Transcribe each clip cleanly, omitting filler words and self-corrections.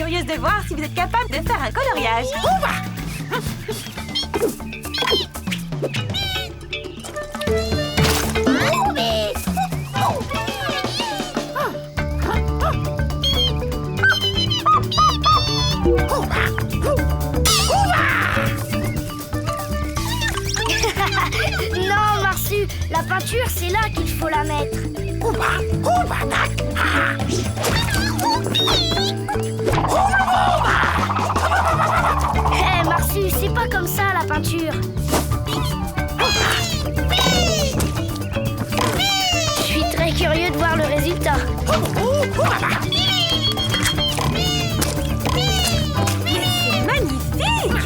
curieuse de voir si vous êtes capable de faire un coloriage. Non, Marsu, la peinture, c'est là qu'il faut la mettre. Hé, Marsu, c'est pas comme ça, la peinture. Je suis très curieux de voir le résultat. C'est magnifique!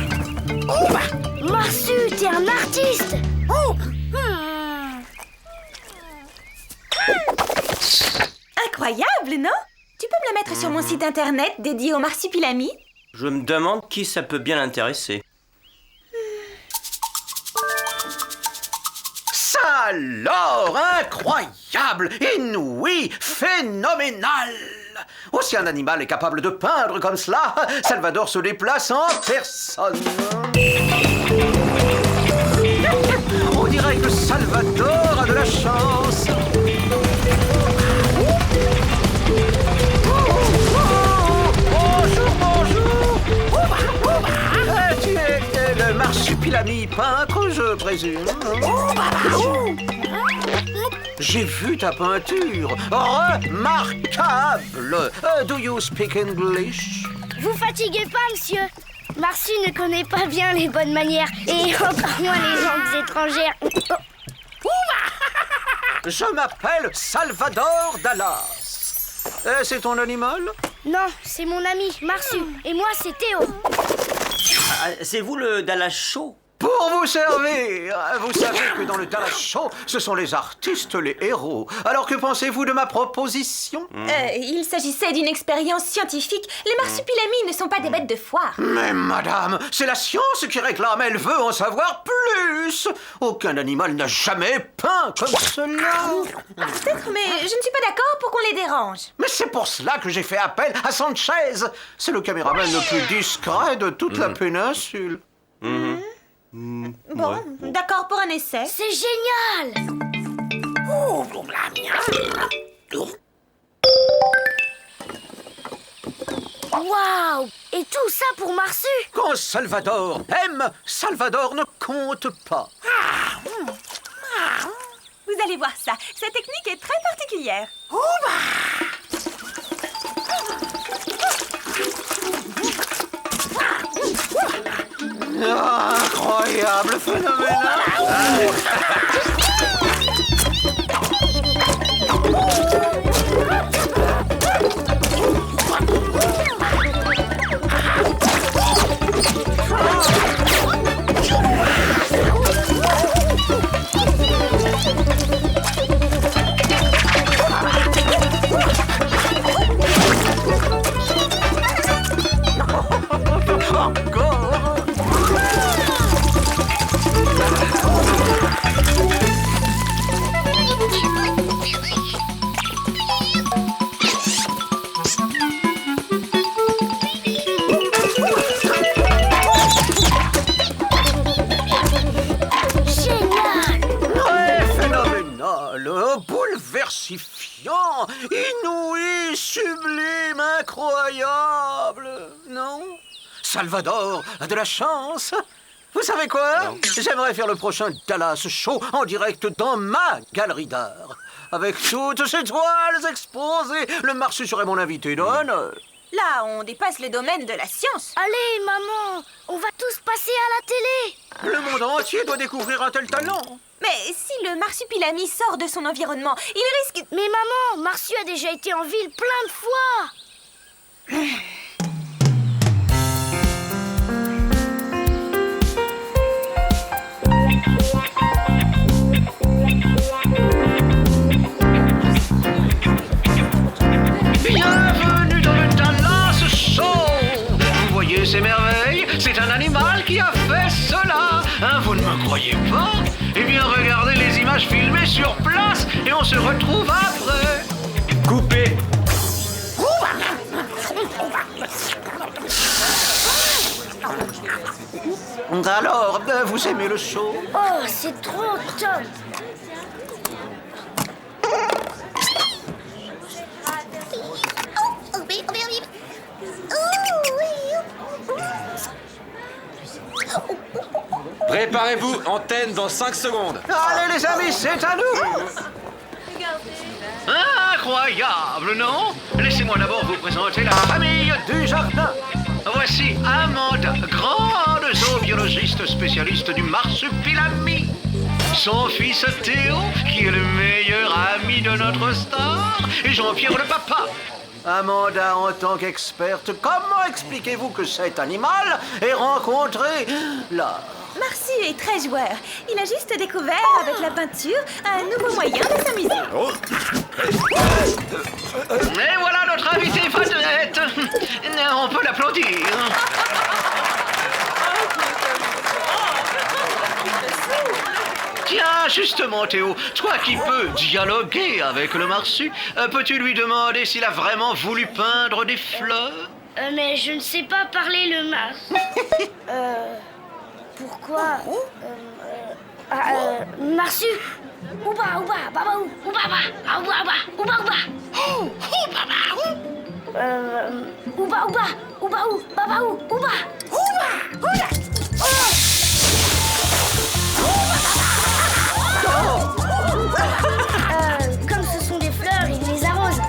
Marsu, t'es un artiste. Incroyable, non? Tu peux me le mettre sur mon site internet dédié au marsupilami? Je me demande qui ça peut bien l'intéresser. Ça alors, incroyable, inouï, phénoménal! Oh, si un animal est capable de peindre comme cela, Salvador se déplace en personne. On dirait que Salvador a de la chance. Bonjour. Tu es le marsupilami peintre, je présume. J'ai vu ta peinture. Remarquable. Do you speak English? Vous fatiguez pas, monsieur. Marsu ne connaît pas bien les bonnes manières et encore moins les langues étrangères. Je m'appelle Salvador Dallas. C'est ton animal? Non, c'est mon ami Marsu et moi c'est Théo. Ah, c'est vous le Dallas Show? Pour vous servir. Vous savez que dans le Dallas Show, ce sont les artistes les héros. Alors que pensez-vous de ma proposition? Il s'agissait d'une expérience scientifique. Les marsupilamis ne sont pas des bêtes de foire. Mais madame, c'est la science qui réclame, elle veut en savoir plus. Aucun animal n'a jamais peint comme cela. Peut-être, mais je ne suis pas d'accord pour qu'on les dérange. Mais c'est pour cela que j'ai fait appel à Sanchez. C'est le caméraman le plus discret de toute la péninsule. Bon, d'accord pour un essai. C'est génial. Waouh! Et tout ça pour Marsu? Quand Salvador aime, Salvador ne compte pas. Vous allez voir ça. Cette technique est très particulière. Incroyable, phénoménal. Bouleversifiant, inouï, sublime, incroyable, non? Salvador a de la chance. Vous savez quoi? J'aimerais faire le prochain Dallas Show en direct dans ma galerie d'art. Avec toutes ces toiles exposées, le Marsu serait mon invité d'honneur. Là, on dépasse le domaine de la science. Allez, maman, on va tous passer à la télé. Le monde entier doit découvrir un tel talent. Mais si le marsupilami sort de son environnement, il risque... Mais maman, Marsu a déjà été en ville plein de fois. Bienvenue dans le Dallas Show. Vous voyez ces merveilles? C'est un animal qui a fait cela. Hein, vous ne me croyez pas? Eh bien, regardez les images filmées sur place et on se retrouve après. Coupé. Alors, vous aimez le show? Oh, c'est trop top. Préparez-vous, antenne dans 5 secondes. Allez les amis, c'est à nous! Incroyable, non? Laissez-moi d'abord vous présenter la famille du jardin. Voici Amanda, grande zoobiologiste spécialiste du marsupilami. Son fils Théo, qui est le meilleur ami de notre star, et Jean-Pierre le papa. Amanda, en tant qu'experte, comment expliquez-vous que cet animal ait rencontré l'art? Marsu est très joueur. Il a juste découvert, avec la peinture, un nouveau moyen de s'amuser. Oh. Et voilà notre invité vedette. On peut l'applaudir. Tiens, justement, Théo, toi qui peux dialoguer avec le marsu, peux-tu lui demander s'il a vraiment voulu peindre des fleurs? Mais je ne sais pas parler le mars. Pourquoi Marsu. Ouba, ouba, babaou, ouba, ba, ouba, ouba, ouba, ouba. Ouba, ouba, ouba, ou, babaou, ouba, ouba, ouba. Comme ce sont des fleurs, il les arrose.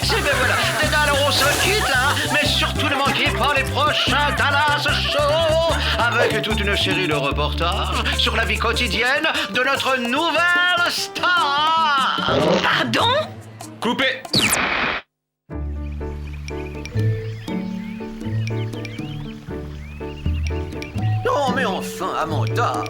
C'est ben voilà. Alors on se quitte là, mais surtout ne manquez pas les prochains Dallas Show avec toute une série de reportages sur la vie quotidienne de notre nouvelle star. Pardon? Coupé. Non mais enfin, Amanda,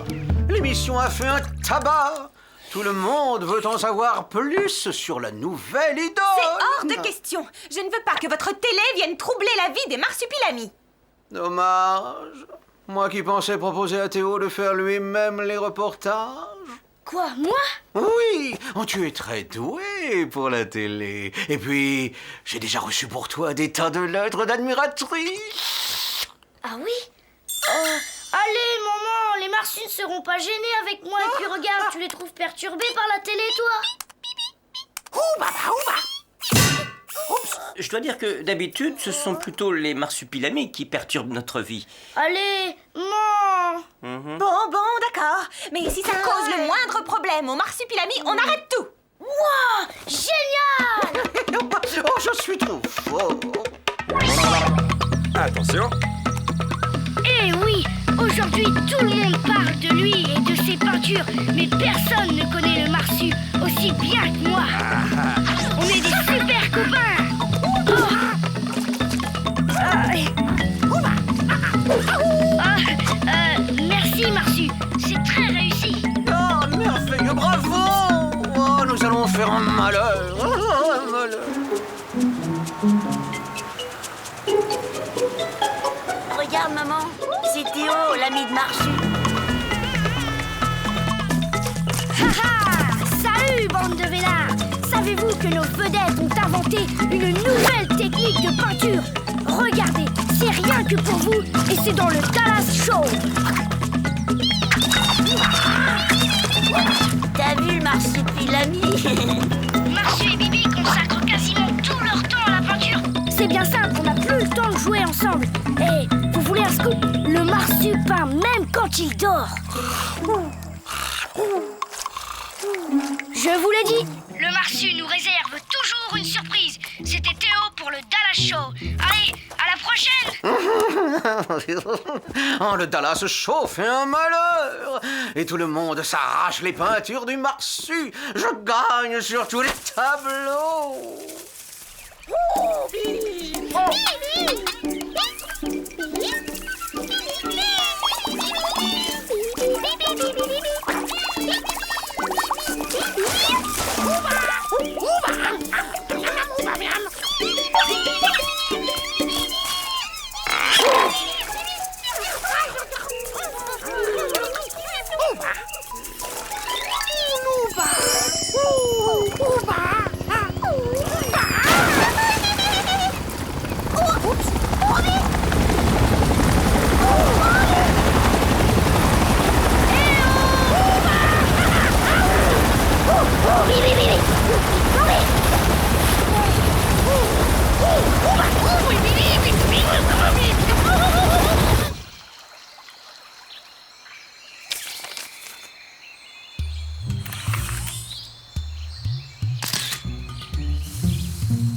l'émission a fait un tabac. Tout le monde veut en savoir plus sur la nouvelle idole. C'est hors de question. Je ne veux pas que votre télé vienne troubler la vie des marsupilamis. Dommage. Moi qui pensais proposer à Théo de faire lui-même les reportages. Quoi, moi? Oui, oh, tu es très doué pour la télé. Et puis, j'ai déjà reçu pour toi des tas de lettres d'admiratrices. Ah oui? Allez, maman, les marsus ne seront pas gênés avec moi. Et puis regarde, tu les trouves perturbés par la télé, toi? Oups, je dois dire que d'habitude, ce sont plutôt les marsupilamis qui perturbent notre vie. Allez, maman. Bon, d'accord. Mais si ça cause le moindre problème aux marsupilamis, on arrête tout. Wow, génial. Oh, je suis trop fort. Attention. Eh oui, aujourd'hui tout le monde parle de lui et de ses peintures, mais personne ne connaît le marsu aussi bien que moi. On est des super copains. Merci Marsu, c'est très réussi. Oh, merveilleux, bravo. Oh, nous allons faire un malheur. Un malheur. Regarde, maman, c'est Théo, l'ami de Marsu. Salut, bande de vélards. Savez-vous que nos vedettes ont inventé une nouvelle technique de peinture? Regardez, c'est rien que pour vous et c'est dans le Dallas Show. T'as vu le marsupilami? Marsu et Bibi consacrent quasiment tout leur temps à la peinture. C'est bien simple, on n'a plus le temps de jouer ensemble. Et vous voulez un scoop? Le marsu peint même quand il dort. Je vous l'ai dit, le marsu nous réserve toujours une surprise. C'était Théo pour le Dallas Show. Allez, à la prochaine. Oh, le Dallas Show fait un malheur. Et tout le monde s'arrache les peintures du marsu. Je gagne sur tous les tableaux.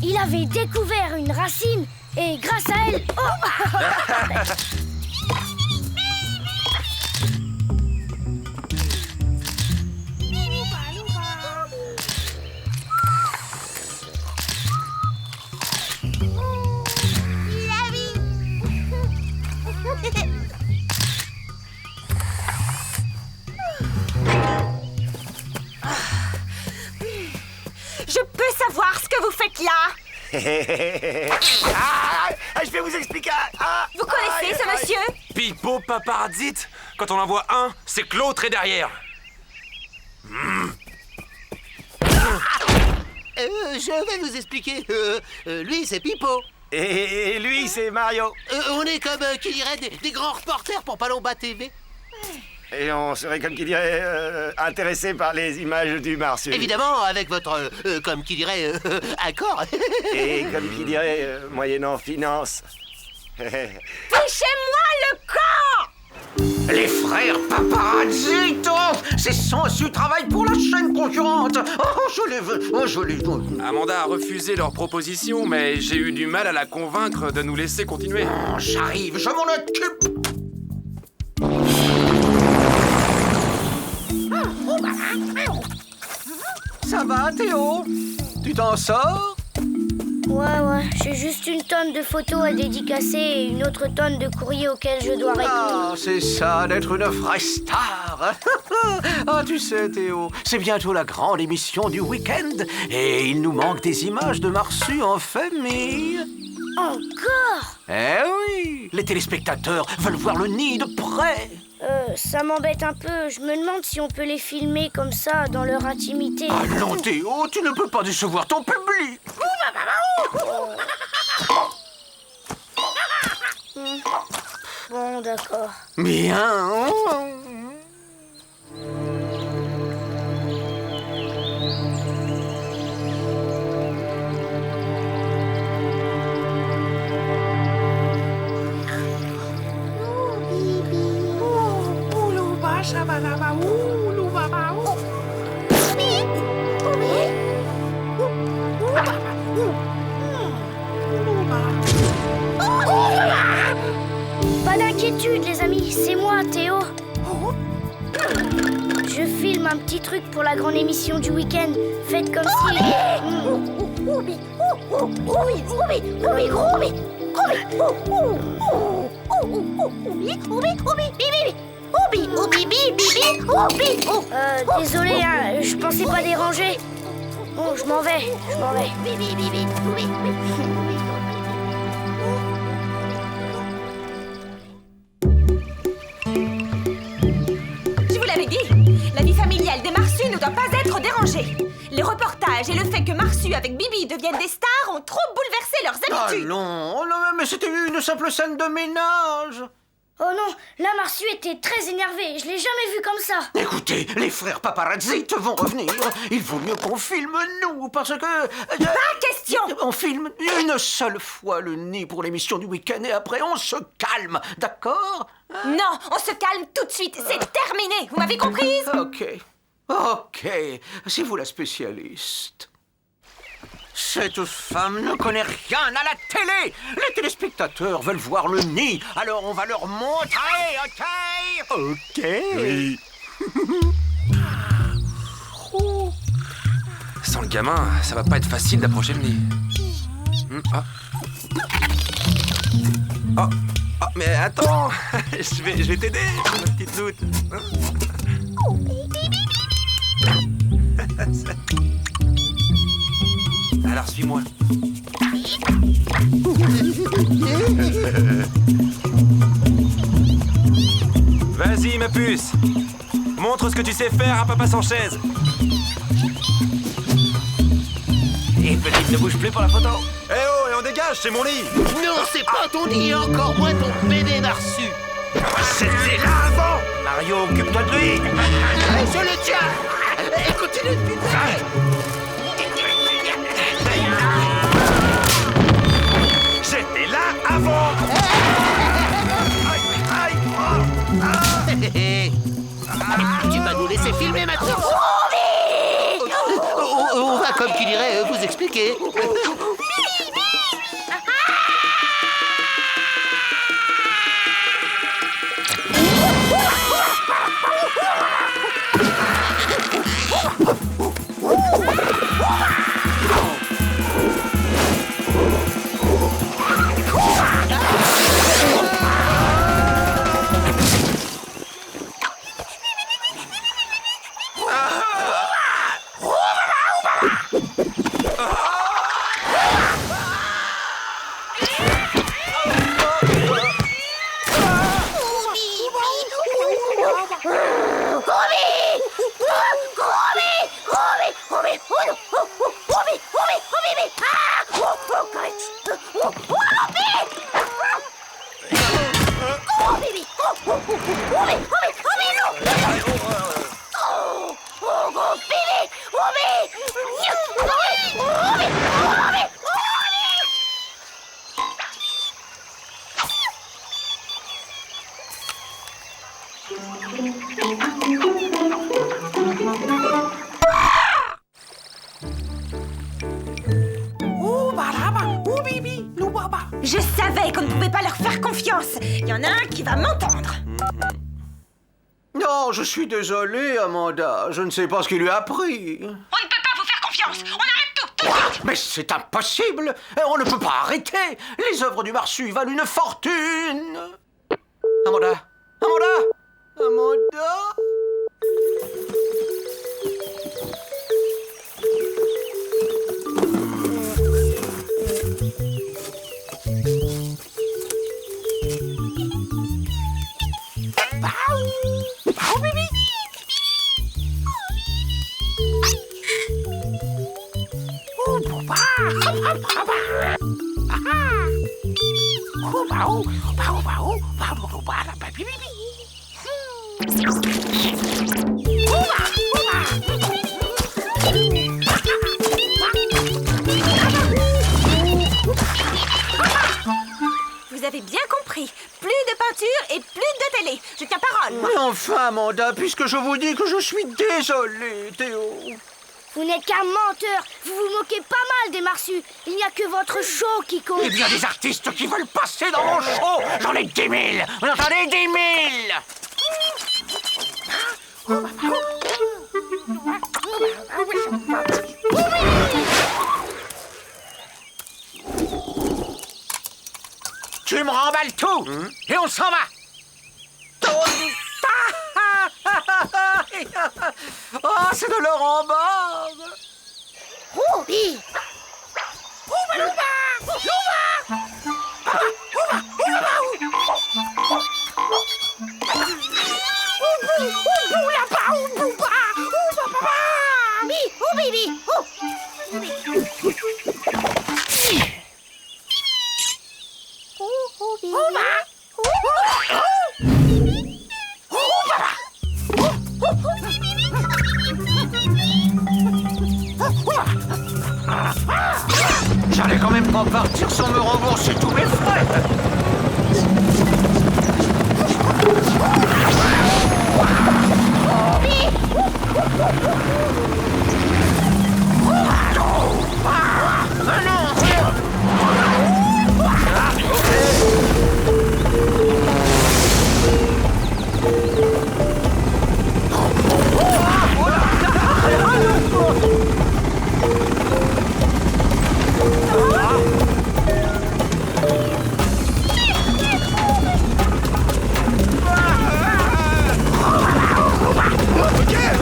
Il avait découvert une racine et grâce à elle... Oh Je peux savoir ce que vous faites là? Je vais vous expliquer. Vous connaissez ce monsieur? Pipo Paparazzite. Quand on en voit un, c'est que l'autre est derrière. Je vais vous expliquer. Lui, c'est Pipo. Et lui, c'est Mario. On est comme, qui dirait, des grands reporters pour Palomba TV. Et on serait, comme qui dirait, intéressé par les images du Marsu. Évidemment, avec votre, comme qui dirait, accord. Et comme qui dirait, moyennant finance. Fichez-moi le camp! Les frères Paparazzito, c'est sans travail pour la chaîne concurrente. Oh, je les veux. Oh, je les veux. Amanda a refusé leur proposition, mais j'ai eu du mal à la convaincre de nous laisser continuer. Oh, j'arrive, je m'en occupe. Ça va, Théo? Tu t'en sors? Ouais, j'ai juste une tonne de photos à dédicacer et une autre tonne de courriers auxquels je dois répondre. Ah, c'est ça, d'être une vraie star. Ah, tu sais, Théo, c'est bientôt la grande émission du week-end et il nous manque des images de Marsu en famille. Encore? Eh oui, les téléspectateurs veulent voir le nid de près. Ça m'embête un peu. Je me demande si on peut les filmer comme ça, dans leur intimité. Allons, Théo, tu ne peux pas décevoir ton public. Bon, d'accord. Bien. Pas d'inquiétude, les amis, c'est moi, Théo. Je filme un petit truc pour la grande émission du week-end. Faites comme si... Désolé, hein, je pensais pas déranger. Bon, je m'en vais. Je vous l'avais dit, la vie familiale des Marsu ne doit pas être dérangée. Les reportages et le fait que Marsu avec Bibi deviennent des stars ont trop bouleversé leurs habitudes. Allons, oh non, mais c'était une simple scène de ménage. Oh non, là Marsu était très énervé. Je l'ai jamais vu comme ça. Écoutez, les frères Paparazzite vont revenir. Il vaut mieux qu'on filme nous, parce que... Pas question. On filme une seule fois le nid pour l'émission du week-end et après on se calme, d'accord? Non, on se calme tout de suite. C'est terminé. Vous m'avez comprise? Ok, c'est vous la spécialiste. Cette femme ne connaît rien à la télé. Les téléspectateurs veulent voir le nid, alors on va leur montrer, ok? Oui. Sans le gamin, ça va pas être facile d'approcher le nid. Oh, mais attends, je vais t'aider, ma petite Zout. Alors suis-moi. Vas-y ma puce, montre ce que tu sais faire à papa sans chaise. Et petite, ne bouge plus pour la photo. Eh oh, et on dégage, c'est mon lit. Non, c'est pas ton nid, encore moins ton bébé Marsu. C'était là avant. Mario, occupe-toi de lui. Je le tiens. Et continue de putain. J'étais là avant. Tu vas nous laisser filmer maintenant. On va, comme qui dirait, vous expliquer. expliquer. Je savais qu'on ne pouvait pas leur faire confiance. Il y en a un qui va m'entendre. Non, je suis désolé, Amanda. Je ne sais pas ce qui lui a pris. On ne peut pas vous faire confiance. On arrête tout de suite. Mais c'est impossible. On ne peut pas arrêter. Les œuvres du Marsu valent une fortune. Amanda. Amanda. Amanda. Vous avez bien compris. Plus de peinture et plus de télé. Je tiens parole, moi. Mais enfin, Amanda, puisque je vous dis que je suis désolé, Théo. Vous n'êtes qu'un menteur. Vous vous moquez pas mal des Marsus. Il n'y a que votre show qui compte. Il y a des artistes qui veulent passer dans mon show. J'en ai 10 000. Vous entendez, 10 000. Tu me remballes tout. Et on s'en va. Oh, c'est de l'or en barbe. Roubi. J'allais quand même pas partir sans me rembourser tous mes frais.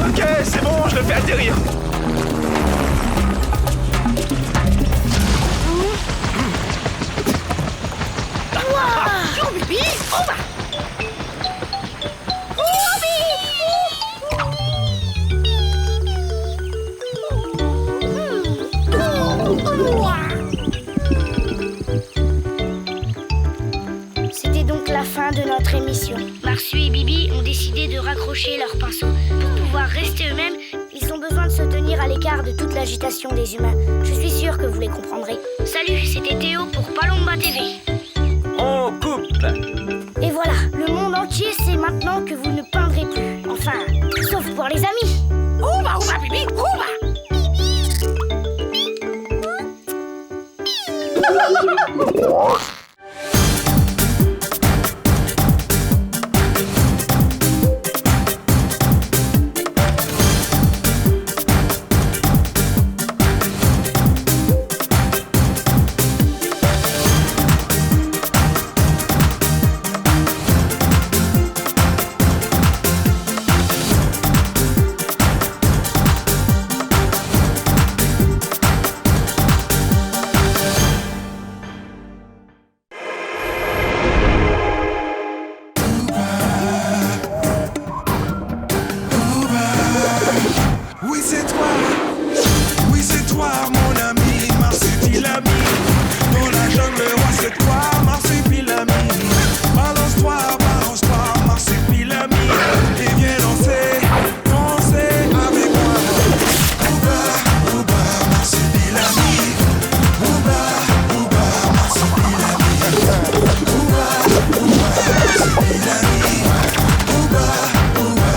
Ok, c'est bon, je le fais atterrir. C'était donc la fin de notre émission. Marsu et Bibi ont décidé de raccrocher leurs pinceaux. Pour pouvoir rester eux-mêmes, ils ont besoin de se tenir à l'écart de toute l'agitation des humains. Je suis sûre que vous les comprendrez. Salut, c'était Théo pour Palomba TV. On coupe. Et voilà, le monde entier sait maintenant que vous ne peindrez plus. Enfin, sauf pour les amis. Oui c'est toi mon ami, Marsupilami. Dans la jungle, ouais c'est toi, Marsupilami. Balance-toi, Marsupilami. Et viens danser, danser avec moi. Ouba, ouba, Marsupilami. Ouba, ouba, Marsupilami. Ouba, ouba, Marsupilami. Ouba, ouba.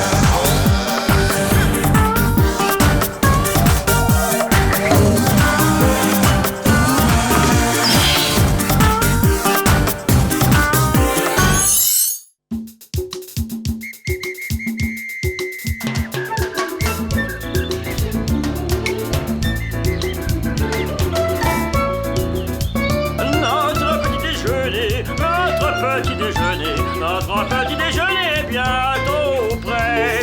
Notre petit déjeuner est bientôt prêt.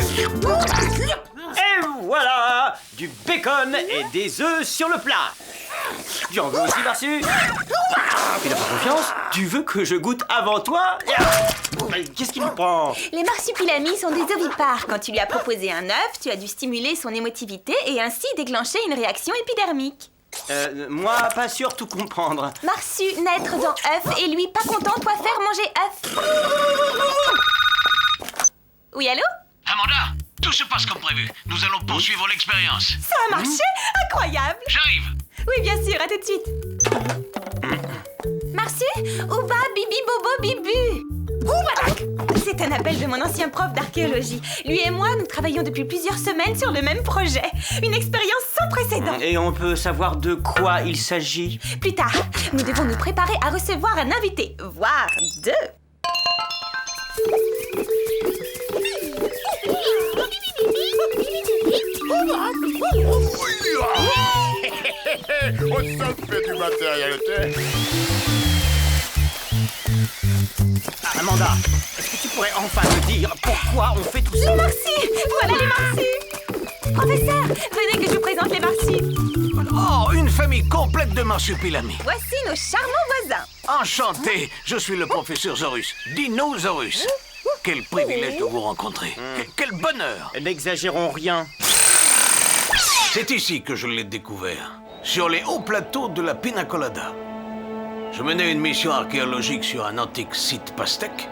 Et voilà, du bacon et des œufs sur le plat. Tu en veux aussi, Marsu? Tu n'as pas confiance? Tu veux que je goûte avant toi? Qu'est-ce qui me prend? Les marsupilamis sont des ovipares. Quand tu lui as proposé un œuf, tu as dû stimuler son émotivité et ainsi déclencher une réaction épidermique. Moi, pas sûr tout comprendre. Marsu, naître dans œuf et lui pas content, toi faire manger œuf. Oui, allô? Amanda, tout se passe comme prévu. Nous allons poursuivre l'expérience. Ça a marché? Incroyable! J'arrive. Oui, bien sûr, à tout de suite. Marsu, Ouba, Bibi, Bobo, Bibu. C'est un appel de mon ancien prof d'archéologie. Lui et moi, nous travaillons depuis plusieurs semaines sur le même projet. Une expérience sans précédent. Et on peut savoir de quoi il s'agit? Plus tard, nous devons nous préparer à recevoir un invité, voire deux. On s'en fait du matériel, Amanda, est-ce que tu pourrais enfin me dire pourquoi on fait tout ça? Les Marsus! Voilà les Marsus! Professeur, venez que je vous présente les Marsus. Oh, une famille complète de marsupilamis. Voici nos charmants voisins. Enchanté, je suis le professeur Zorus, Dinosaurus. Quel privilège de vous rencontrer. Quel bonheur. N'exagérons rien. C'est ici que je l'ai découvert, sur les hauts plateaux de la Pina Colada. Je menais une mission archéologique sur un antique site pastèque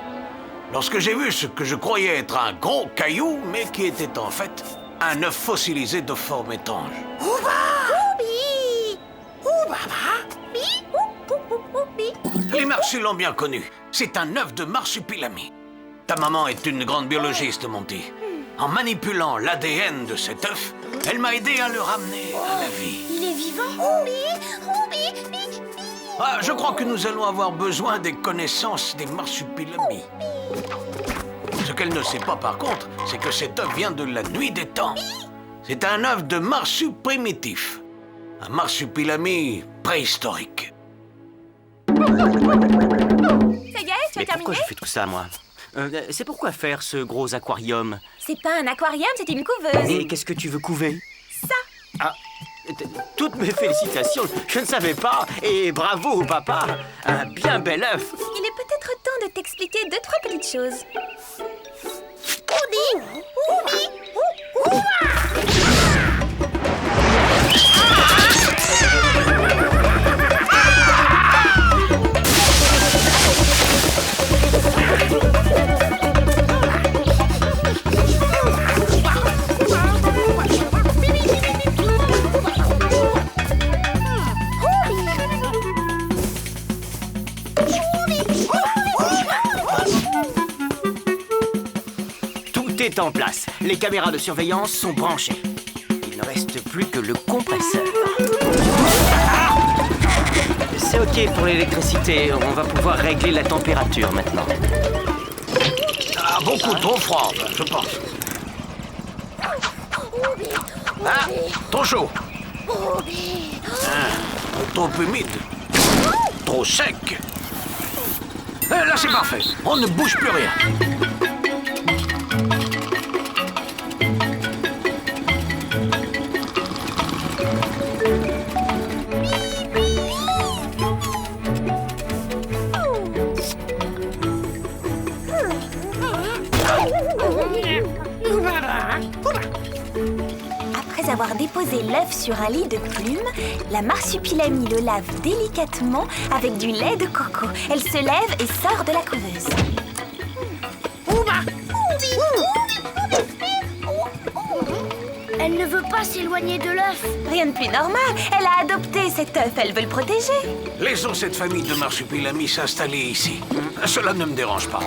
lorsque j'ai vu ce que je croyais être un gros caillou, mais qui était en fait un œuf fossilisé de forme étrange. Les Marsus l'ont bien connu. C'est un œuf de marsupilami. Ta maman est une grande biologiste, Monty. En manipulant l'ADN de cet œuf, elle m'a aidé à le ramener à la vie. Il est vivant? Ah, je crois que nous allons avoir besoin des connaissances des marsupilamis. Ce qu'elle ne sait pas, par contre, c'est que cet œuf vient de la nuit des temps. C'est un œuf de marsu primitif. Un marsupilami préhistorique. Ça y est, tu as Mais terminé? pourquoi je fais tout ça, moi? C'est pourquoi faire ce gros aquarium? C'est pas un aquarium, c'est une couveuse. Et qu'est-ce que tu veux couver? Ça. Ah, toutes mes félicitations, je ne savais pas. Et bravo, papa, un bien bel œuf. Il est peut-être temps de t'expliquer 2-3 petites choses. Tout est en place. Les caméras de surveillance sont branchées. Il ne reste plus que le compresseur. C'est Ok pour l'électricité, on va pouvoir régler la température maintenant. Ah, beaucoup trop froid, je pense. Ah, trop chaud. Trop humide. Trop sec. Là, c'est parfait. On ne bouge plus rien. Après avoir déposé l'œuf sur un lit de plumes, la marsupilami le lave délicatement avec du lait de coco. Elle se lève et sort de la couveuse. Elle ne veut pas s'éloigner de l'œuf. Rien de plus normal. Elle a adopté cet œuf. Elle veut le protéger. Laissons cette famille de marsupilami s'installer ici. Cela ne me dérange pas.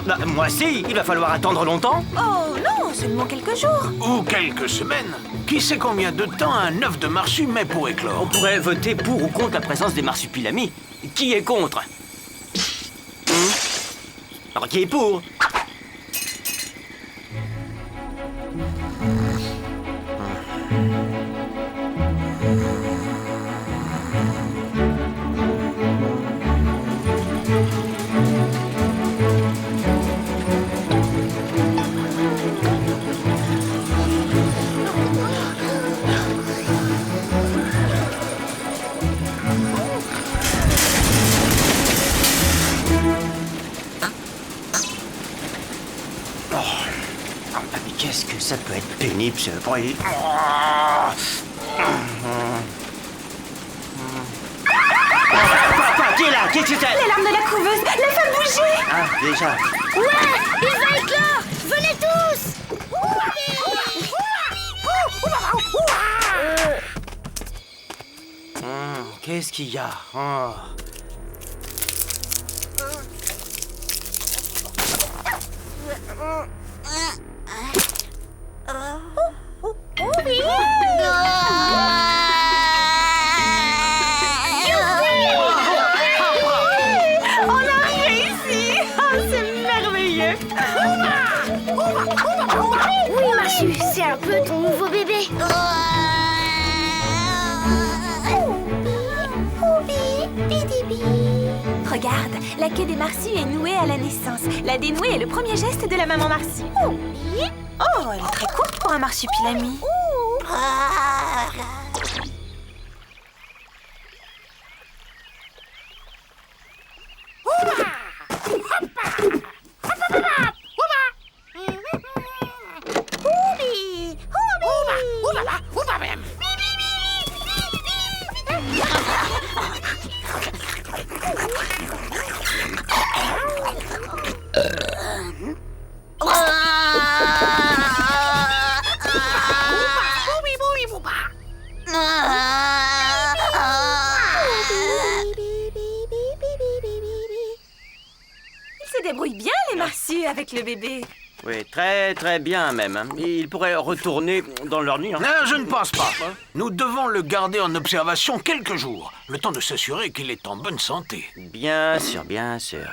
Bah, moi si, il va falloir attendre longtemps. Oh non, seulement quelques jours. Ou quelques semaines. Qui sait combien de temps un œuf de marsu met pour éclore? On pourrait voter pour ou contre la présence des marsupilami. Qui est contre? Alors qui est pour? Qu'est-ce que ça peut être pénible ce bruit. Papa, qui est là? Qu'est-ce que c'est? L'alarme de la couveuse. La femme bouger. Ah, déjà. Ouais, il va éclore. Venez tous. Qu'est-ce qu'il y a? Oh. On a réussi. Oh, c'est merveilleux. Oui, Marsu, c'est un peu ton nouveau bébé. Regarde, la queue des marsus est nouée à la naissance. La dénouer est le premier geste de la maman marsu. Oh, elle est très courte pour un marsupilami. Ils se débrouillent bien, les marsus, avec le bébé. Oui, très très bien même. Ils pourraient retourner dans leur nid. Non, je ne pense pas. Nous devons le garder en observation quelques jours, le temps de s'assurer qu'il est en bonne santé. Bien sûr, bien sûr.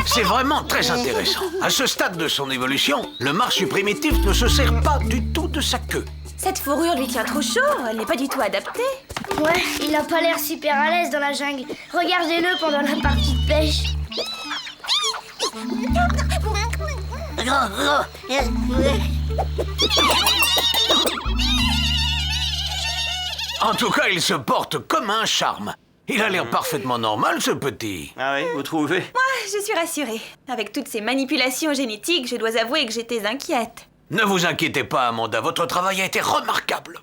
C'est vraiment très intéressant. À ce stade de son évolution, le marsu primitif ne se sert pas du tout de sa queue. Cette fourrure lui tient trop chaud. Elle n'est pas du tout adaptée. Ouais, il a pas l'air super à l'aise dans la jungle. Regardez-le pendant la partie de pêche. En tout cas, il se porte comme un charme. Il a l'air parfaitement normal, ce petit. Ah oui, vous trouvez? Moi, je suis rassurée. Avec toutes ces manipulations génétiques, je dois avouer que j'étais inquiète. Ne vous inquiétez pas, Amanda, votre travail a été remarquable.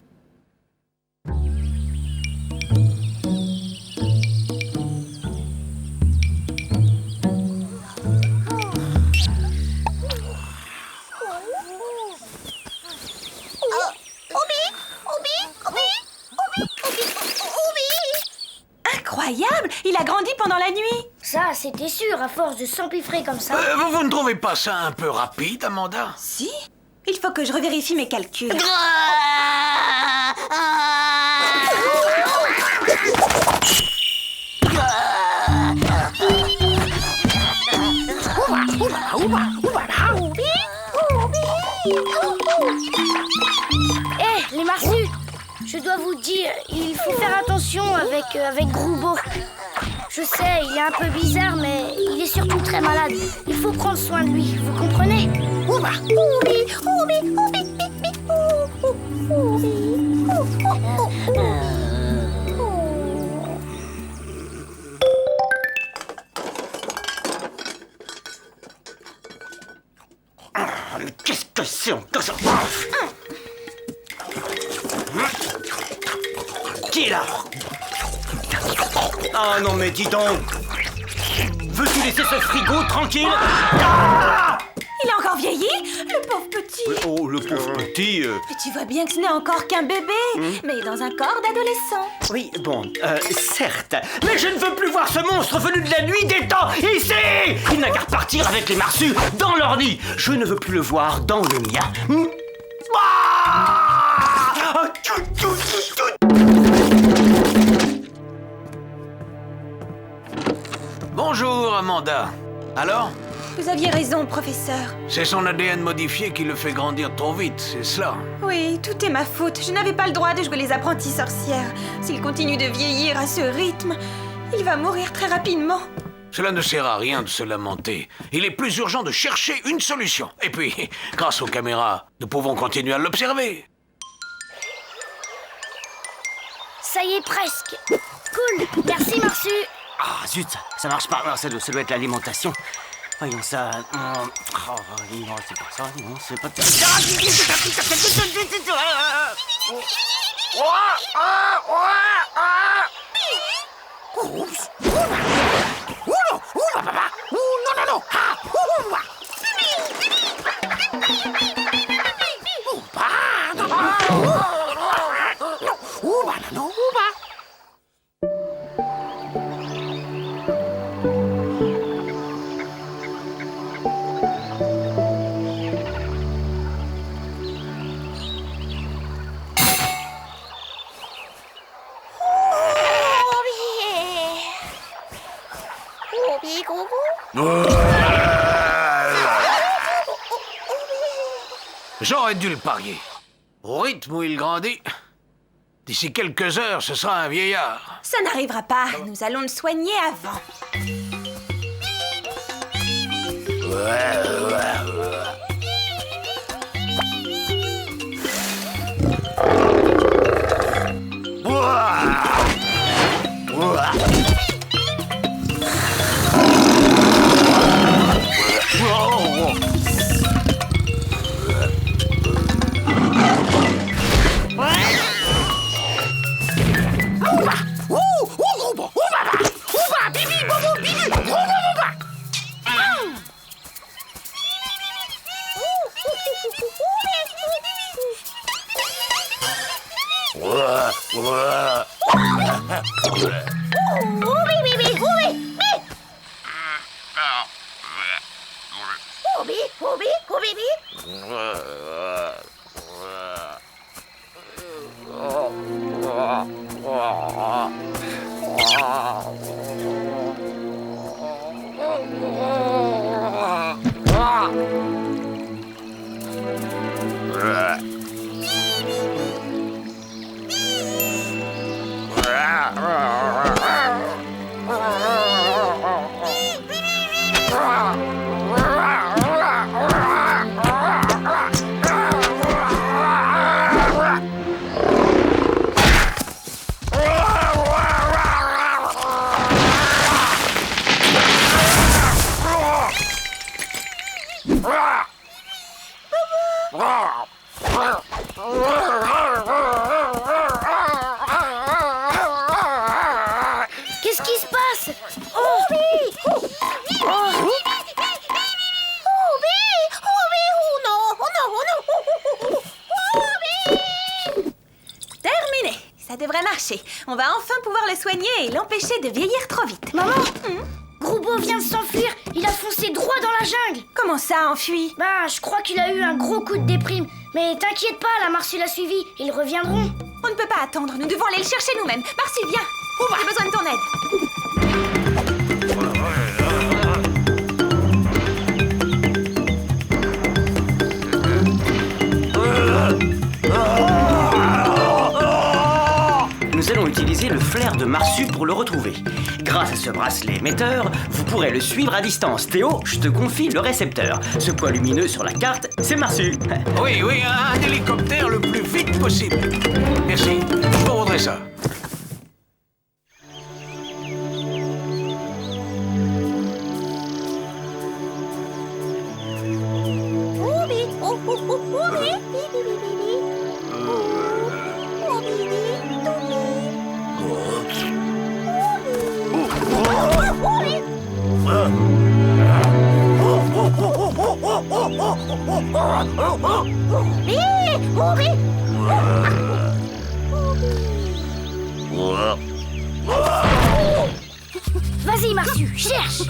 Incroyable! Il a grandi pendant la nuit. Ça, c'était sûr, à force de s'empiffrer comme ça. Vous ne trouvez pas ça un peu rapide, Amanda? Si? Il faut que je revérifie mes calculs. Eh, les marsus! Je dois vous dire, il faut faire attention avec Groubo. Je sais, il est un peu bizarre, mais il est surtout très malade. Il faut prendre soin de lui, vous comprenez? Qu'est-ce que c'est encore ça? Qui est là? Ah non mais dis donc! Veux-tu laisser ce frigo tranquille? Ah! Il a encore vieilli? Le pauvre petit. Oh, le pauvre petit... Mais tu vois bien que ce n'est encore qu'un bébé, mais dans un corps d'adolescent. Oui, bon, certes. Mais je ne veux plus voir ce monstre venu de la nuit des temps ici! Il n'a qu'à repartir avec les marsus dans leur nid. Je ne veux plus le voir dans le mien. Ah! Bonjour, Amanda. Alors? Vous aviez raison, professeur. C'est son ADN modifié qui le fait grandir trop vite, c'est cela. Oui, tout est ma faute. Je n'avais pas le droit de jouer les apprentis sorcières. S'il continue de vieillir à ce rythme, il va mourir très rapidement. Cela ne sert à rien de se lamenter. Il est plus urgent de chercher une solution. Et puis, grâce aux caméras, nous pouvons continuer à l'observer. Ça y est, presque. Cool, merci Marsu. Ah zut, ça marche pas. Alors, ça doit être l'alimentation. Voyons ça. Oh, non, c'est pas ça. Non, c'est pas J'aurais dû le parier. Au rythme où il grandit, d'ici quelques heures, ce sera un vieillard. Ça n'arrivera pas. Nous allons le soigner avant. Qu'est-ce qui se passe? Oh oui. Terminé. Ça devrait marcher. On va enfin pouvoir le soigner et l'empêcher de vieillir trop vite. Maman, Groubo vient de s'enfuir. Il a foncé droit dans la jungle. Comment ça, enfui? Bah, je crois qu'il a eu un gros coup de déprime. Mais t'inquiète pas, la Marsu l'a suivi. Ils reviendront. On ne peut pas attendre. Nous devons aller le chercher nous-mêmes. Marcy, viens. J'ai besoin de ton aide. Nous allons utiliser le flair de Marsu pour le retrouver. Grâce à ce bracelet émetteur, vous pourrez le suivre à distance. Théo, je te confie le récepteur. Ce point lumineux sur la carte, c'est Marsu. Oui, un hélicoptère le plus vite possible. Merci, je vous rendrai ça. Vas-y, Marsu, cherche.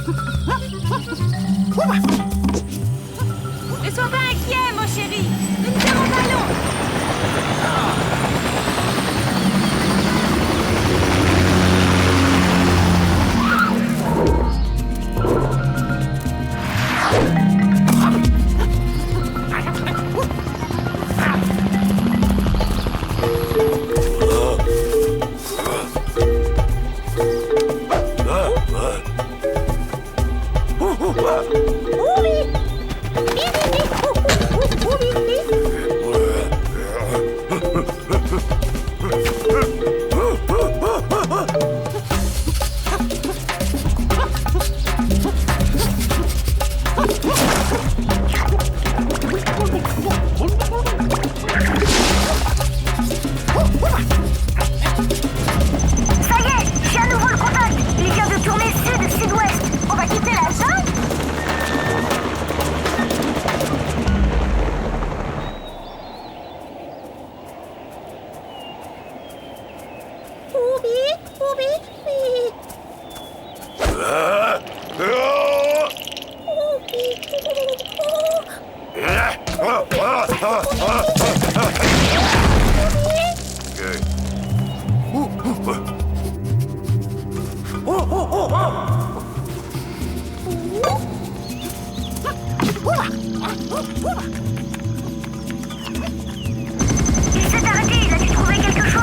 Ne sois pas inquiet, mon chéri. Nous ne serons pas long. Il s'est arrêté, il a dû trouver quelque chose.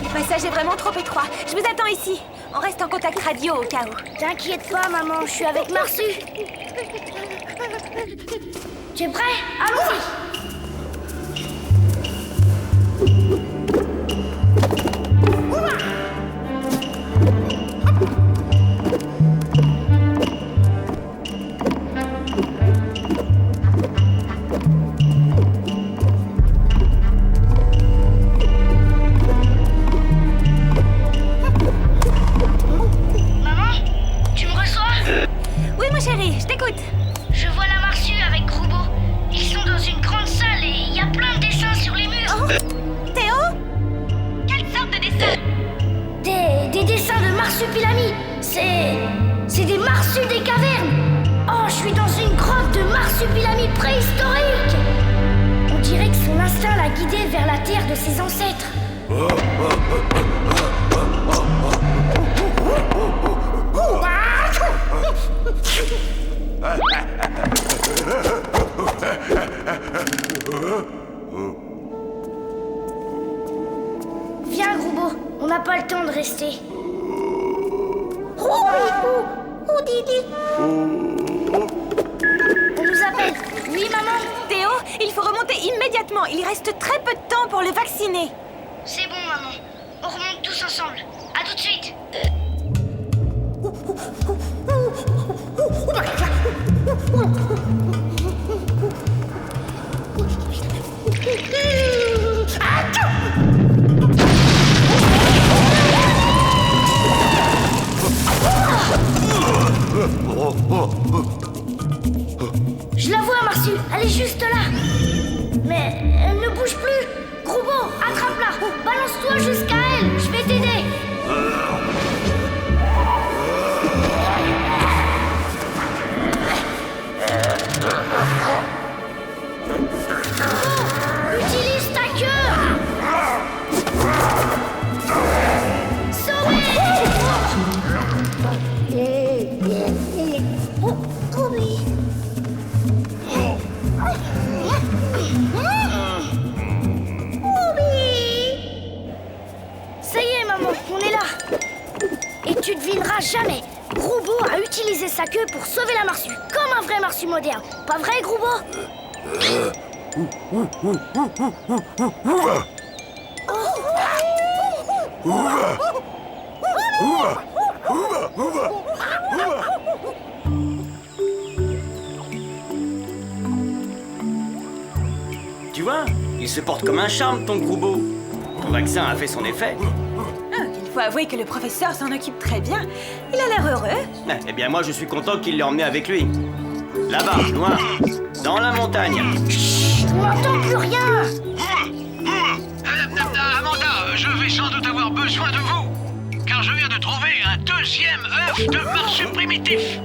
Le passage est vraiment trop étroit. Je vous attends ici. On reste en contact radio au cas où. T'inquiète pas, maman, je suis avec Marsu. Tu es prêt? Allons-y. Oui, mon chéri, je t'écoute. Je vois la Marsu avec Groubo. Ils sont dans une grande salle et il y a plein de dessins sur les murs. Oh, Théo? Quelle sorte de dessin? Des dessins de marsupilami. C'est des marsus des cavernes. Oh, je suis dans une grotte de marsupilami préhistorique. On dirait que son instinct l'a guidé vers la terre de ses ancêtres. Viens, Groubo, on n'a pas le temps de rester. On nous appelle. Oui, maman. Théo, il faut remonter remonter immédiatement. Il reste très peu de temps pour le vacciner. C'est bon, maman. On remonte tous ensemble. À tout de suite. Je la vois, Marsu. Elle est juste là. Mais elle ne bouge plus. Groubo, attrape-la. Balance-toi jusqu'à elle. Je vais t'aider. Utilise ta queue. Sauvé. Oh oui. Ça y est, maman, on est là. Et tu devineras jamais. Groubo a utilisé sa queue pour sauver la marsue, comme un vrai marsu moderne. Pas vrai, Groubo? Tu vois, il se porte comme un charme, ton Groubo. Ton vaccin a fait son effet. Il faut avouer que le professeur s'en occupe très bien. Il a l'air heureux. Eh bien, moi, je suis content qu'il l'ait emmené avec lui. Là-bas, loin, dans la montagne. Chut, on n'entend plus rien. Amanda, je vais sans doute avoir besoin de vous. Car je viens de trouver un deuxième œuf de marsu primitif.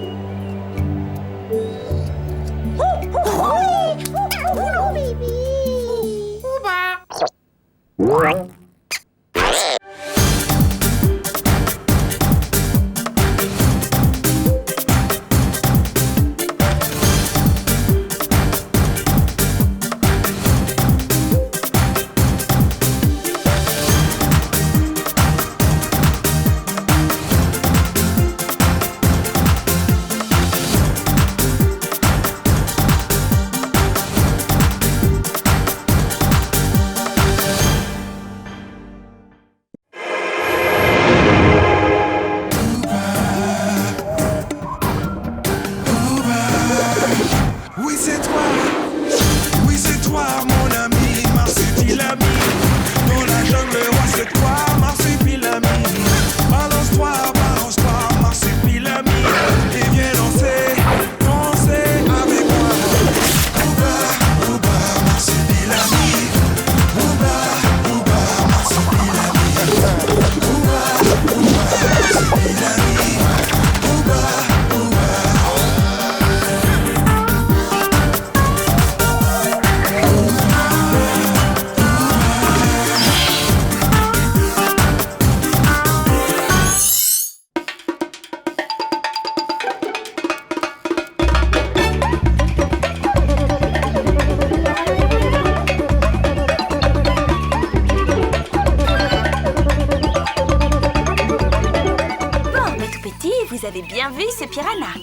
Vous avez bien vu ce piranha.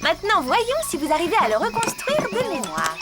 Maintenant, voyons si vous arrivez à le reconstruire de mémoire.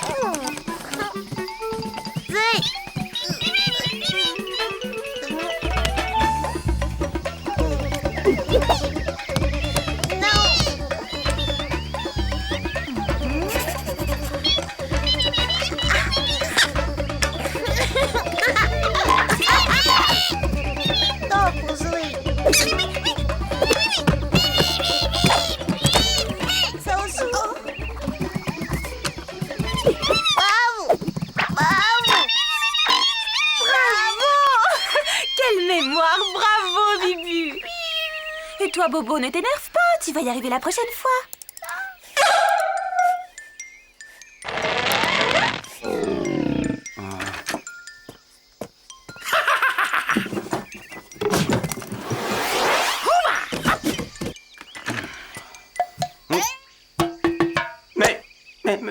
Et toi, Bobo, ne t'énerve pas, tu vas y arriver la prochaine fois.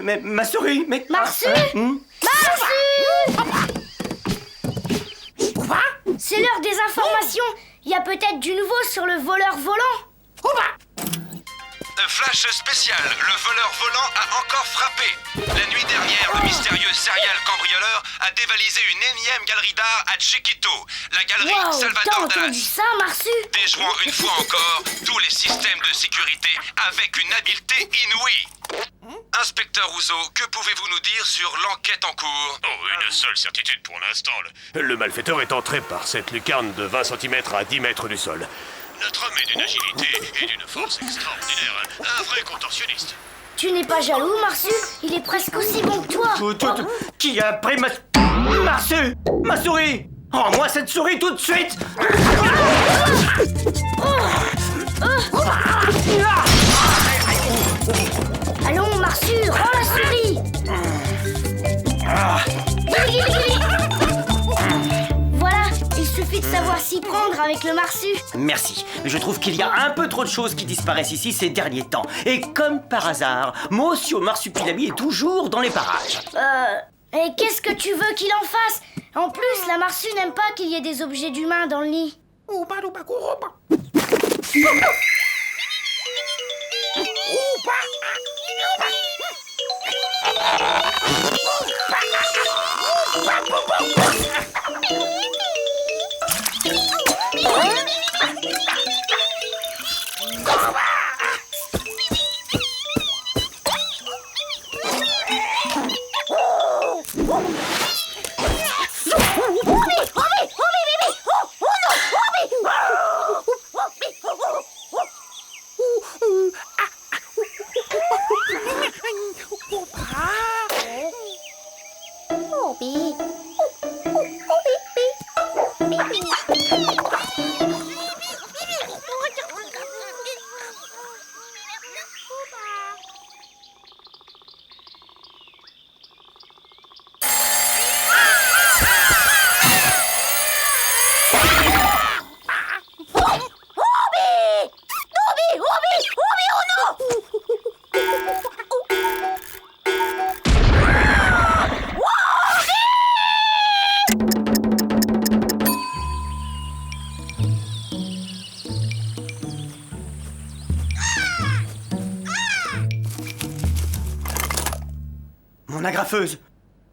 Mais ma souris, mais... Marsu C'est l'heure des informations. Il y a peut-être du nouveau sur le voleur volant. Flash spécial, le voleur volant a encore frappé. La nuit dernière, le mystérieux serial cambrioleur a dévalisé une énième galerie d'art à Chiquito, la galerie Wow, t'as Salvador entendu Dallas, ça, Marsu? déjouant une fois encore tous les systèmes de sécurité avec une habileté inouïe. Inspecteur Rousseau, que pouvez-vous nous dire sur l'enquête en cours? Oh, une seule certitude pour l'instant. Le malfaiteur est entré par cette lucarne de 20 cm à 10 mètres du sol. Notre homme est d'une agilité et d'une force extraordinaire. Un vrai contorsionniste. Tu n'es pas jaloux, Marsu? Il est presque aussi bon que toi. Qui a pris ma... Marsu! Ma souris! Rends-moi cette souris tout de suite! Allons, Marsu, rends la souris. Voilà, il suffit de savoir s'y prendre avec le Marsu. Merci, mais je trouve qu'il y a un peu trop de choses qui disparaissent ici ces derniers temps. Et comme par hasard, Monsieur Marsupilami est toujours dans les parages. Et qu'est-ce que tu veux qu'il en fasse? En plus, la Marsu n'aime pas qu'il y ait des objets d'humains dans le nid. Mon agrafeuse!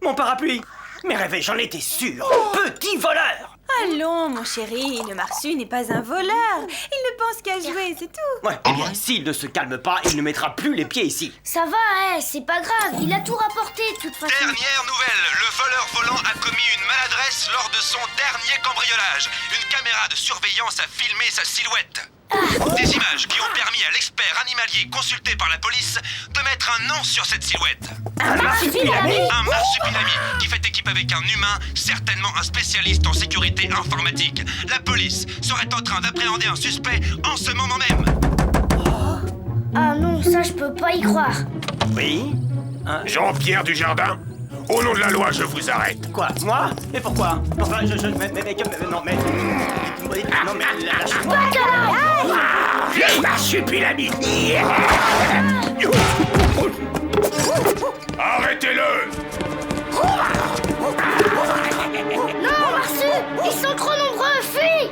Mon parapluie! Mais rêvé, j'en étais sûr! Petit voleur! Allons, mon chéri, le Marsu n'est pas un voleur. Il ne pense qu'à jouer, c'est tout. Ouais, eh bien, s'il ne se calme pas, il ne mettra plus les pieds ici. Ça va, c'est pas grave, il a tout rapporté de toute façon. Dernière nouvelle, le voleur volant a commis une maladresse lors de son dernier cambriolage. Une caméra de surveillance a filmé sa silhouette. Des images qui ont permis à l'expert animalier consulté par la police de mettre un nom sur cette silhouette. Un marsupilami? Un marsupilami qui fait équipe avec un humain, certainement un spécialiste en sécurité informatique. La police serait en train d'appréhender un suspect en ce moment même. Ah non, ça je peux pas y croire. Oui? Jean-Pierre Dujardin, au nom de la loi, je vous arrête. Quoi? Moi? Mais pourquoi? Enfin, non, mais... Non, mais... Vieille marsupilami! Arrêtez-le! Non, Marsu, ils sont trop nombreux, fuis!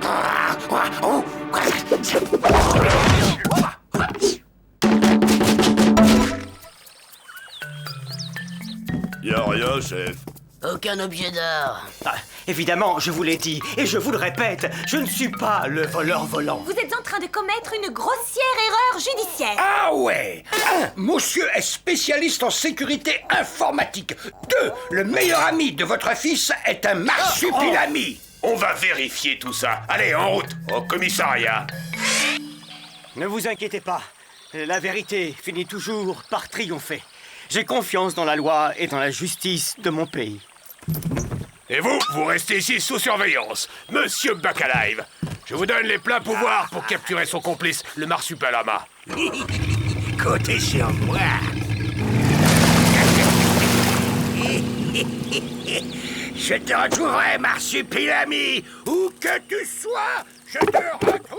Y'a rien, chef. Aucun objet d'art. Ah, évidemment, je vous l'ai dit, et je vous le répète, je ne suis pas le voleur volant. Vous êtes en train de commettre une grossière erreur judiciaire. Ah ouais! 1. Monsieur est spécialiste en sécurité informatique. 2. Le meilleur ami de votre fils est un marsupilami. On va vérifier tout ça. Allez, en route, au commissariat. Ne vous inquiétez pas, la vérité finit toujours par triompher. J'ai confiance dans la loi et dans la justice de mon pays. Et vous restez ici sous surveillance. Monsieur Bacalive, je vous donne les pleins pouvoirs pour capturer son complice, le marsupilama. Côté sur moi. Je te retrouverai, marsupilami. Où que tu sois, je te retrouverai.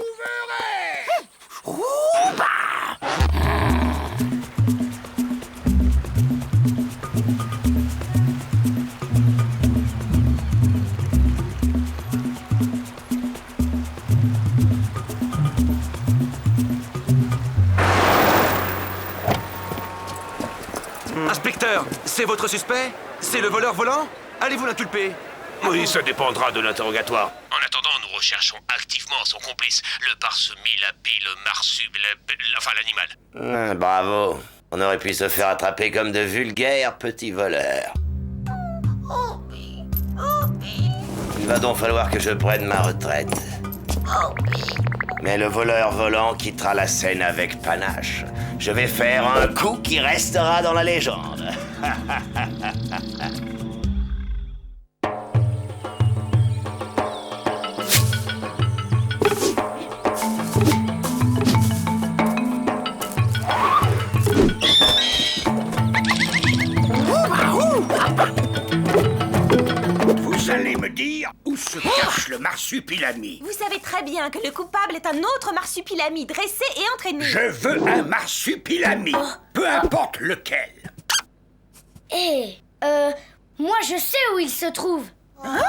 Inspecteur, c'est votre suspect? C'est le voleur volant? Allez vous l'inculper. Oui, ça dépendra de l'interrogatoire. En attendant, nous recherchons activement son complice, le parsemilapi, le enfin l'animal. Bravo. On aurait pu se faire attraper comme de vulgaires petits voleurs. Il va donc falloir que je prenne ma retraite. Mais le voleur volant quittera la scène avec panache. Je vais faire un coup qui restera dans la légende. Vous allez me dire où se cache le marsupilami. Vous savez très bien que le coupable est un autre marsupilami dressé et entraîné. Je veux un marsupilami, peu importe lequel. Moi je sais où il se trouve. Hein?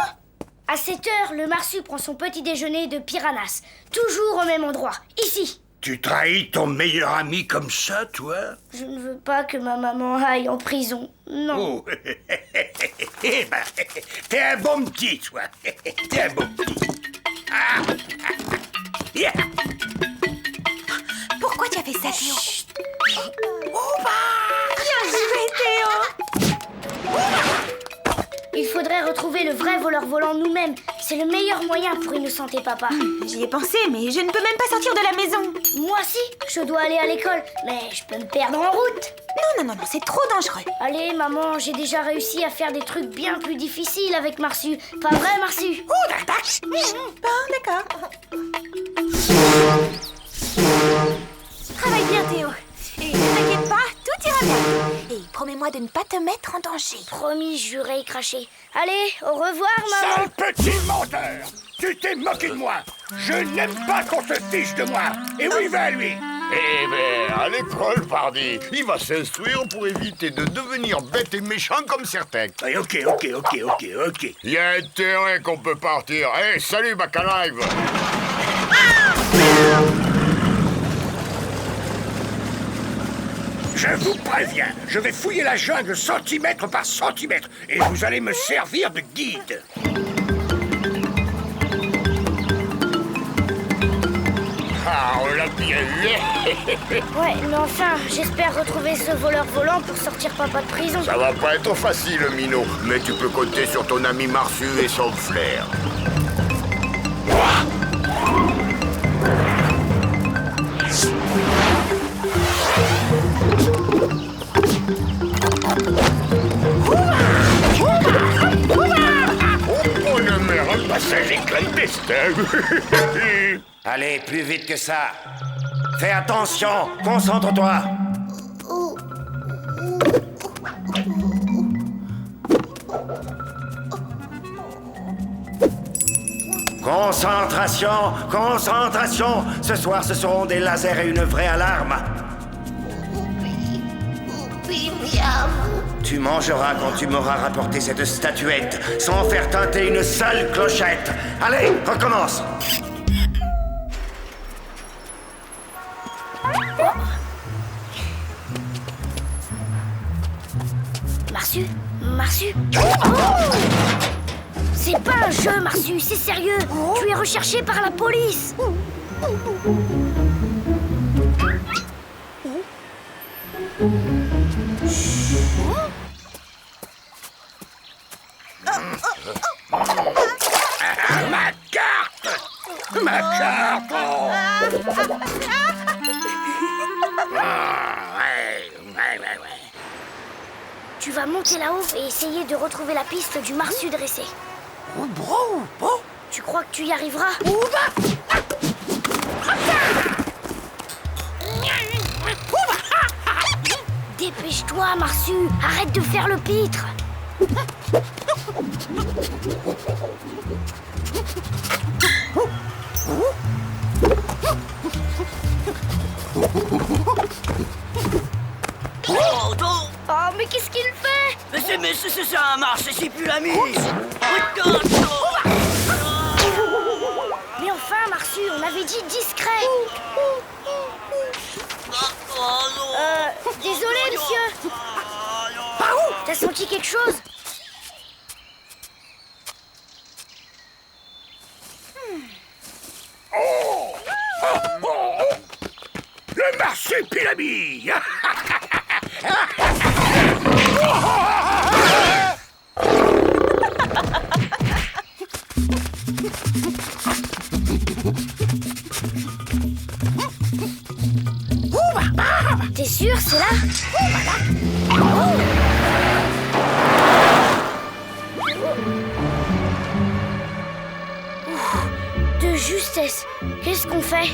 À 7 heures, le marsu prend son petit déjeuner de piranhas. Toujours au même endroit, ici. Tu trahis ton meilleur ami comme ça, toi? Je ne veux pas que ma maman aille en prison, non. Oh. Eh ben, t'es un bon petit, toi. T'es un bon petit. Ah. Yeah. Pourquoi tu as fait ça, Théo? Bien joué, Théo. Il faudrait retrouver le vrai voleur volant nous-mêmes. C'est le meilleur moyen pour innocenter papa. J'y ai pensé, mais je ne peux même pas sortir de la maison. Moi aussi, je dois aller à l'école, mais je peux me perdre en route. Non, c'est trop dangereux. Allez, maman, j'ai déjà réussi à faire des trucs bien plus difficiles avec Marsu. Pas vrai, Marsu? D'accord. Travaille bien, Théo. Et ne t'inquiète pas, tout ira bien. Et promets-moi de ne pas te mettre en danger. Promis, juré et craché. Allez, au revoir, maman. Sale petit menteur! Tu t'es moqué de moi! Je n'aime pas qu'on se fiche de moi! Et où il va, lui? Eh ben, à l'école, pardi. Il va s'instruire pour éviter de devenir bête et méchant comme certains. Oui, ok. Il y a intérêt qu'on peut partir. Eh, salut, Bacalive. Je vous préviens, je vais fouiller la jungle centimètre par centimètre et vous allez me servir de guide. Ah, on l'a bien eu. Ouais, mais enfin, j'espère retrouver ce voleur volant pour sortir papa de prison. Ça va pas être facile, Minot, mais tu peux compter sur ton ami Marsu et son flair. Oh, bonne mère, un passager clandestin. Allez, plus vite que ça. Fais attention, concentre-toi. Concentration. Ce soir, ce seront des lasers et une vraie alarme. Tu mangeras quand tu m'auras rapporté cette statuette, sans faire teinter une seule clochette. Allez, recommence. Marsu. C'est pas un jeu, Marsu, c'est sérieux. Tu es recherché par la police. Ma carte. Tu vas monter là-haut et essayer de retrouver la piste du Marsu dressé. Tu crois que tu y arriveras? Dépêche-toi, Marsu. Arrête de faire le pitre. Oh, mais qu'est-ce qu'il fait? Mais c'est un marsupilami. Mais enfin, Marsu, on avait dit discret. Désolé, monsieur. T'as senti quelque chose? Marsupilami. T'es sûr, c'est là? De justesse. Qu'est-ce qu'on fait?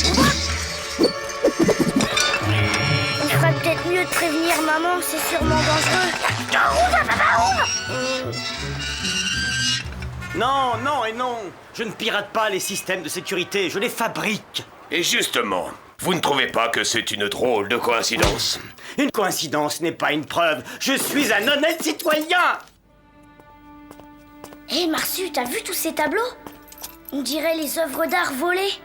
Il ferait peut-être mieux de prévenir maman, c'est sûrement dangereux. Non, non et non. Je ne pirate pas les systèmes de sécurité, je les fabrique. Et justement, vous ne trouvez pas que c'est une drôle de coïncidence? Une coïncidence n'est pas une preuve. Je suis un honnête citoyen. Hé, Marsu, t'as vu tous ces tableaux? On dirait les œuvres d'art volées.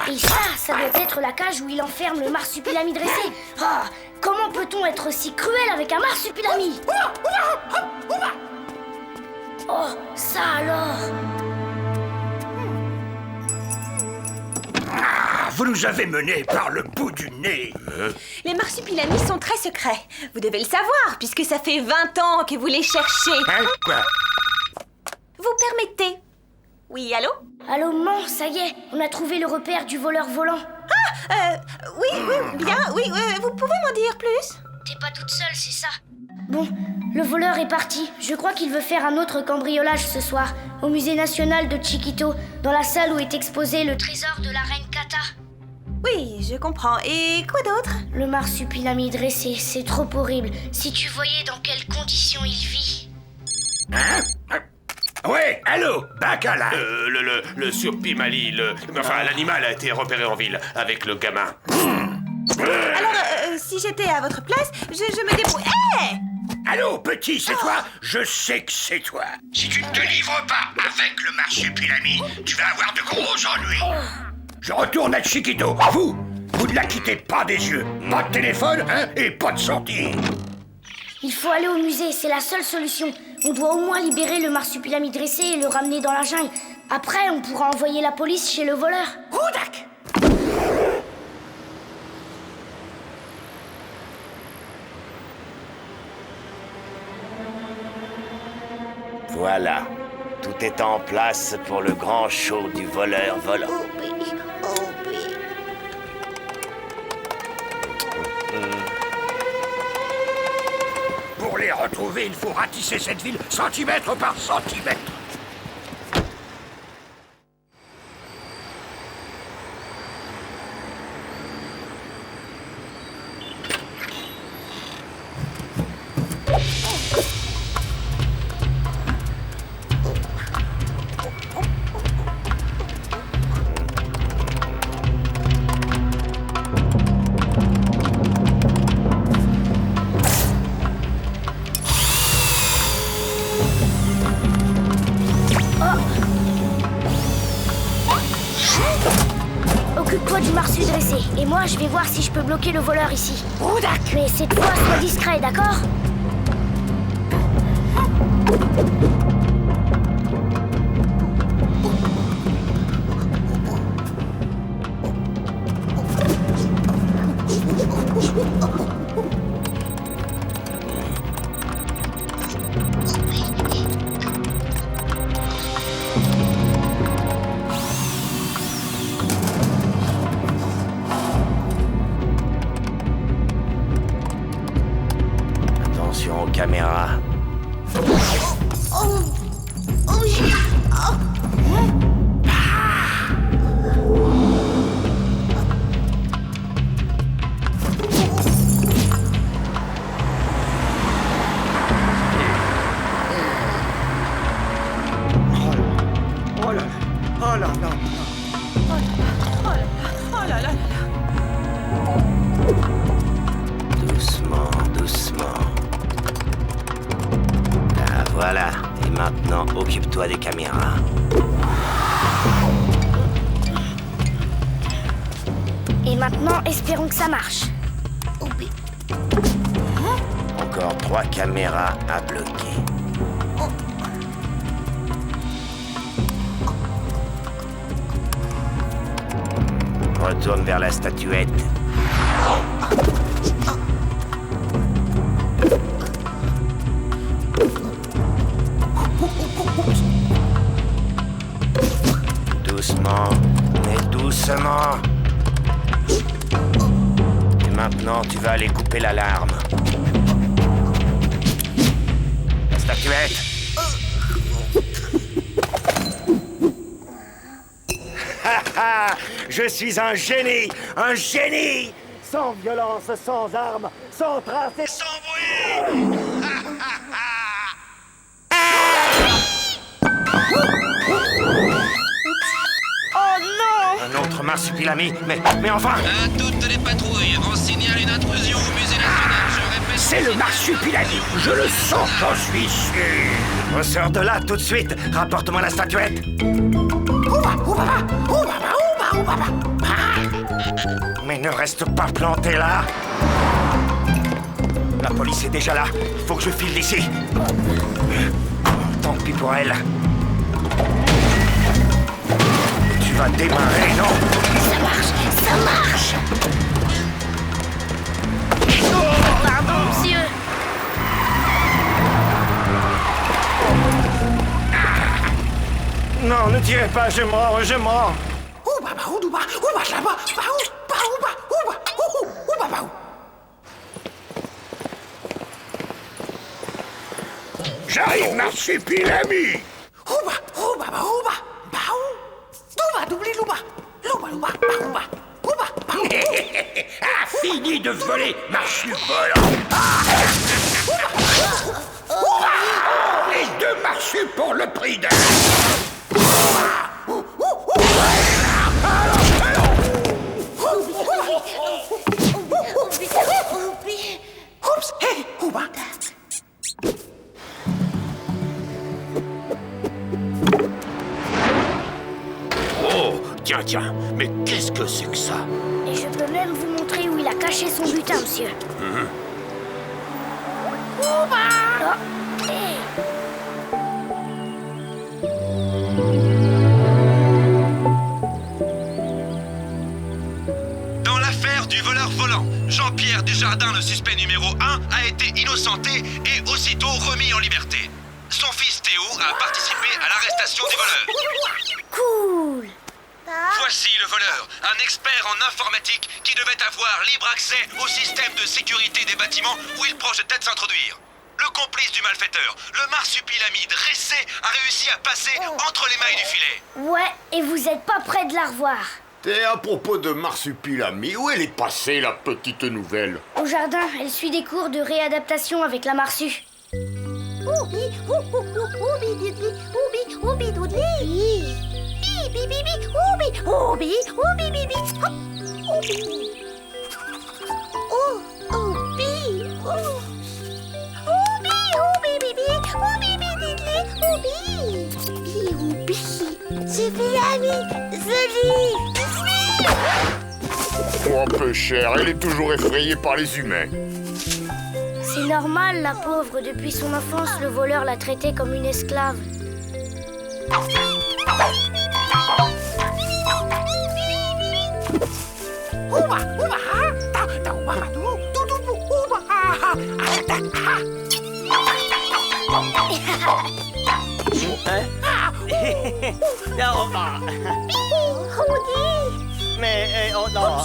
Et ça doit être la cage où il enferme le marsupilami dressé. Ah, comment peut-on être aussi cruel avec un marsupilami? Oh, ça alors. Vous nous avez menés par le bout du nez. Les marsupilamis sont très secrets. Vous devez le savoir, puisque ça fait 20 ans que vous les cherchez. Quoi? Vous permettez? Oui, allô? Allô, maman, ça y est, on a trouvé le repère du voleur volant. Oui, bien, oui, vous pouvez m'en dire plus? T'es pas toute seule, c'est ça? Bon, le voleur est parti. Je crois qu'il veut faire un autre cambriolage ce soir, au musée national de Chiquito, dans la salle où est exposé le trésor de la reine Kata. Oui, je comprends. Et quoi d'autre? Le marsupilami dressé, c'est trop horrible. Si tu voyais dans quelles conditions il vit. Ouais, allô, Bacala. Le surpimali, l'animal a été repéré en ville avec le gamin. Alors, si j'étais à votre place, je me débrouille. Hé! Allô, petit, c'est toi? Je sais que c'est toi. Si tu ne te livres pas avec le marsupilami, tu vas avoir de gros ennuis. Je retourne à Chiquito. Vous ne la quittez pas des yeux. Pas de téléphone, hein, et pas de sortie. Il faut aller au musée, c'est la seule solution. On doit au moins libérer le marsupilami dressé et le ramener dans la jungle. Après, on pourra envoyer la police chez le voleur. Oudak! Voilà, tout est en place pour le grand show du voleur volant. Pour les retrouver, il faut ratisser cette ville centimètre par centimètre. Occupe-toi du marsu dressé, et moi je vais voir si je peux bloquer le voleur ici. Oudak! Mais cette fois, sois discret, d'accord? Attention aux caméras. Doucement, doucement. Ah, voilà. Et maintenant, occupe-toi des caméras. Et maintenant, espérons que ça marche. Encore 3 caméras à bloquer. Retourne vers la statuette. Doucement. Et maintenant, tu vas aller couper l'alarme. La statuette. Je suis un génie! Un génie! Sans violence, sans armes, sans trace et sans bruit! Oh non! Un autre marsupilami, mais enfin! À toutes les patrouilles, on signale une intrusion au musée national, je répète... C'est le marsupilami, je le sens, j'en suis sûr! Ressors de là tout de suite! Rapporte-moi la statuette! Mais ne reste pas planté là! La police est déjà là, faut que je file d'ici! Tant pis pour elle! Tu vas démarrer, non? Ça marche! Ça marche! Pardon, monsieur! Non, ne tirez pas, je mens, je mens! J'arrive, marsupilami! Ah, fini de voler, marsu volant! Les deux marchus pour le prix d'un! Oh, tiens, mais qu'est-ce que c'est que ça? Et je peux même vous montrer où il a caché son butin, monsieur. Oh, hey. Dans l'affaire du voleur volant, Jean-Pierre Desjardins, le suspect numéro 1, a été innocenté et aussitôt remis en liberté. Son fils Théo a participé à l'arrestation des voleurs. Cool. Voici le voleur, un expert en informatique qui devait avoir libre accès au système de sécurité des bâtiments où il projetait de s'introduire. Le complice du malfaiteur, le marsupilami dressé, a réussi à passer entre les mailles du filet. Ouais, et vous êtes pas près de la revoir. Et à propos de marsupilami, où elle est passée, la petite nouvelle? Au jardin, elle suit des cours de réadaptation avec la marsue. Oh, un peu cher, elle est toujours effrayée par les humains. C'est normal, la pauvre. Depuis son enfance, le voleur l'a traitée comme une esclave. Mais, oh non!